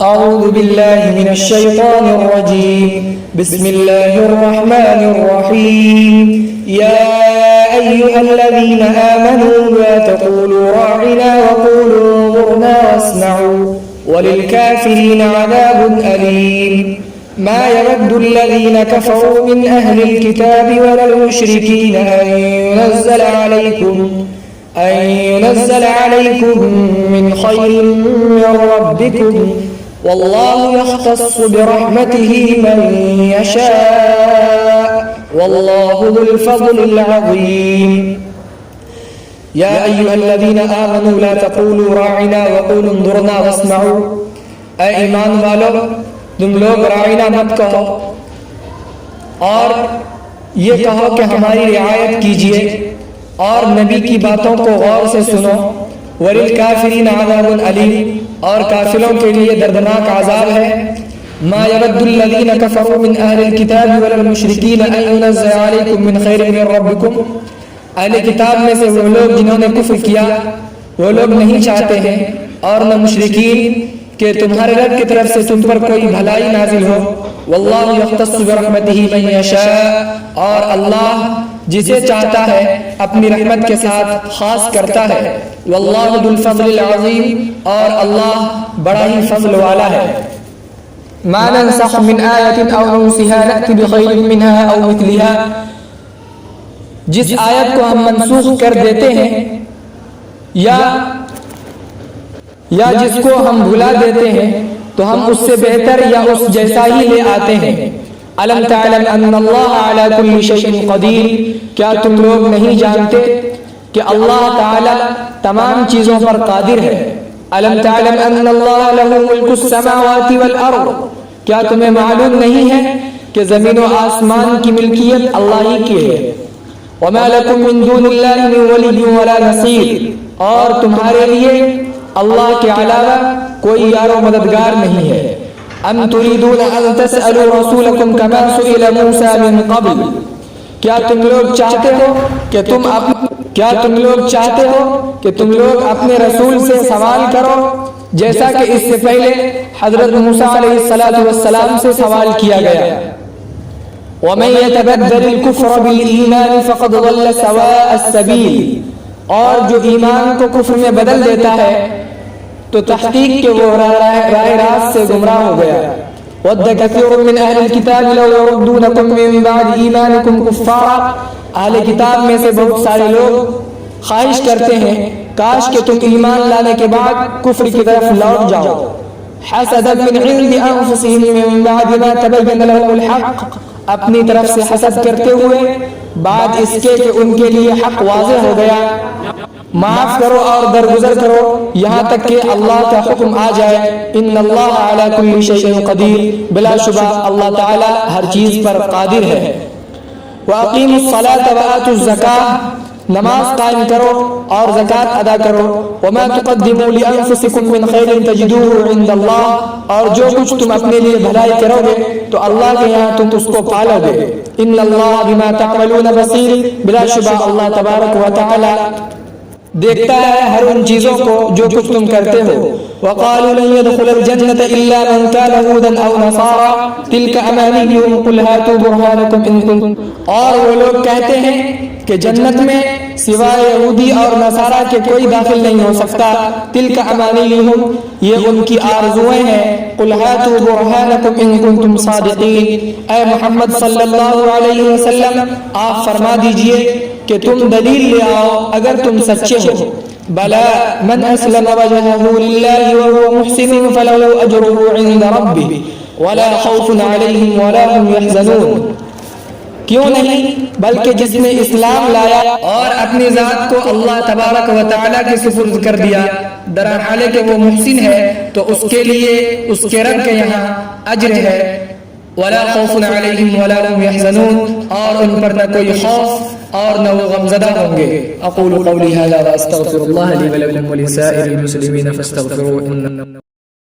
أعوذ بالله من الشيطان الرجيم. بسم الله الرحمن الرحيم. يا أيها الذين آمنوا لا تقولوا راعنا وقولوا انظرنا واسمعوا وللكافرين عذاب أليم. ما يود الذين كفروا من أهل الكتاب ولا المشركين أن ينزل عليكم من خير من ربكم والله يختص برحمته من يشاء والله ذو الفضل العظيم. يا أيها الذين آمنوا لا تقولوا راعنا وقولوا انظرنا واسمعوا. اے ایمان والو، تم لوگ راعنا مت کہو اور یہ کہو کہ ہماری رعایت کیجئے، اور نبی کی باتوں کو غور سے سنو. وَلِلْكَافِرِينَ عَذَابٌ أَلِيمٌ، اور کافروں کے لیے دردناک عذاب ہے. مَا يَوَدُّ الَّذِينَ كَفَرُوا مِنْ أَهْلِ الْكِتَابِ وَلَا الْمُشْرِكِينَ أَن يُنَزَّلَ عَلَيْكُم مِّنْ خَيْرٍ مِّن رَّبِّكُمْ. اہل کتاب میں سے وہ لوگ جنہوں نے کفر کیا، وہ لوگ نہیں چاہتے ہیں، اور نہ مشرکین کہ تمہارے رب کی طرف سے تم پر کوئی بھلائی نازل ہو. واللہ یختص برحمتہ من یشاء، اور اللہ جسے چاہتا ہے اپنی رحمت کے ساتھ خاص کرتا ہے. واللہ ذو الفضل العظیم، اور اللہ بڑا ہی فضل والا ہے. ما ننسخ من آیت او ننسها نأتی بخیر منها او مثلها. جس آیت کو ہم منسوخ کر دیتے ہیں یا جس کو ہم بھلا دیتے ہیں تو ہم اس سے بہتر یا اس جیسا ہی لے آتے ہیں. الم تعلم ان اللہ علی کل شیء قدیر. کیا تم لوگ نہیں جانتے کہ اللہ تعالی تمام چیزوں پر قادر ہے. الم تعلم ان اللہ له ملک السماوات والارض. کیا تمہیں معلوم نہیں ہے کہ زمین و آسمان کی ملکیت اللہ ہی کی ہے. وما لکم من دون اللہ من ولی ولا نصیر. اور تمہارے لیے اللہ کے علاوہ کوئی یار و مددگار نہیں ہے. ام تريدون ان تسألوا رسولكم كما سئل موسى من قبل. کیا تم لوگ چاہتے ہو کہ تم لوگ اپنے رسول سے سوال کرو جیسا کہ اس سے پہلے حضرت موسیٰ علیہ السلام سے سوال کیا گیا. ومن يتبدل الكفر بالإيمان فقد ضل سواء السبيل. اور جو ایمان کو کفر میں بدل دیتا ہے تو تحقیق کہ وہ راہ راست سے گمراہ ہو گیا. وَدَّ كَثِيرٌ مِّنْ أَهْلِ الْكِتَابِ لَوْ يَرُدُّونَكُم مِّن بَعْدِ إِيمَانِكُمْ كُفَّارًا. اہل کتاب میں سے بہت سارے لوگ خواہش کرتے ہیں کاش کہ تم ایمان لانے کے بعد کفر کی طرف لوٹ جاؤ. حَسَدًا مِّنْ عِندِ أَنفُسِهِم مِّن بَعْدِ مَا تَبَيَّنَ لَهُمُ الْحَقُّ. اپنی طرف سے حسد کرتے ہوئے بعد اس کے کہ ان کے لیے حق واضح ہو گیا. معاف کرو اور درگزر کرو یہاں تک کہ اللہ کا حکم آ جائے. ان اللہ علی کل شیء قدیر. بلا شبہ اللہ تعالی ہر چیز پر قادر ہے. واقیموا الصلاۃ وآتوا الزکاۃ. نماز قائم کرو اور زکات ادا کرو. وما تقدموا لانفسکم من خیر تجدوه عند اللہ. اور جو کچھ تم اپنے لیے بھلائی کرو گے تو اللہ کے یہاں تم اس کو پالو گے. ان اللہ بما تعملون بصیر. بلا شبہ اللہ تبارک و تعالی دیکھتا ہے ہر ان چیزوں کو جو کچھ تم کرتے ہو. وقالوا لن يدخل الجنة الا من كان هودا او نصارى تلك امانيهم قل هاتوا برهانكم ان كنتم. اور وہ لوگ کہتے ہیں کہ جنت میں سوائے یہودی اور نصارہ کے کوئی داخل نہیں ہو سکتا. تلك امانيهم، یہ ان کی آرزویں ہیں. قل هاتوا برهانكم ان كنتم صادقین. اے محمد صلی اللہ علیہ وسلم آپ فرما دیجئے کہ تم دلیل لے آؤ اگر تم سچے ہو. بلا من اسلم وجهه لله وهو محسن فله اجره عند ربه ولا خوف عليهم ولا هم يحزنون. کیوں نہیں بلکہ جس نے اسلام لایا اور اپنی ذات کو اللہ تبارک و تعالی کے سپرد کر دیا در حال کہ وہ محسن ہے تو اس کے لیے اس کے رب کے یہاں اجر ہے. ولا خوف علیہم ولا هم يحزنون. اور ان پر نہ کوئی خوف اور نہ وہ غمزدہ ہوں گے. اقول قولی ھذا واستغفر اللہ لی ولکم ولسائر المسلمین فاستغفروه.